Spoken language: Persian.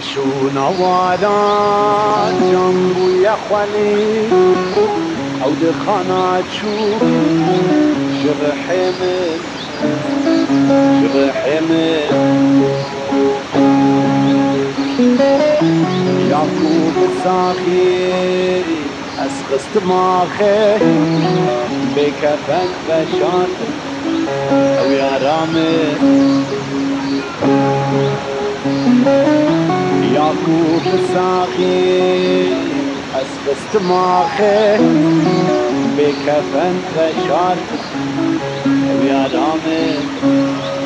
شون والا جنبو یا خالی او دخانا چو جرحمت یعقوب ساخی اسخست ماخه بکفن بشان او یارامه یعقوب ساخی اسخست ماخه بکفن بشان او یارامه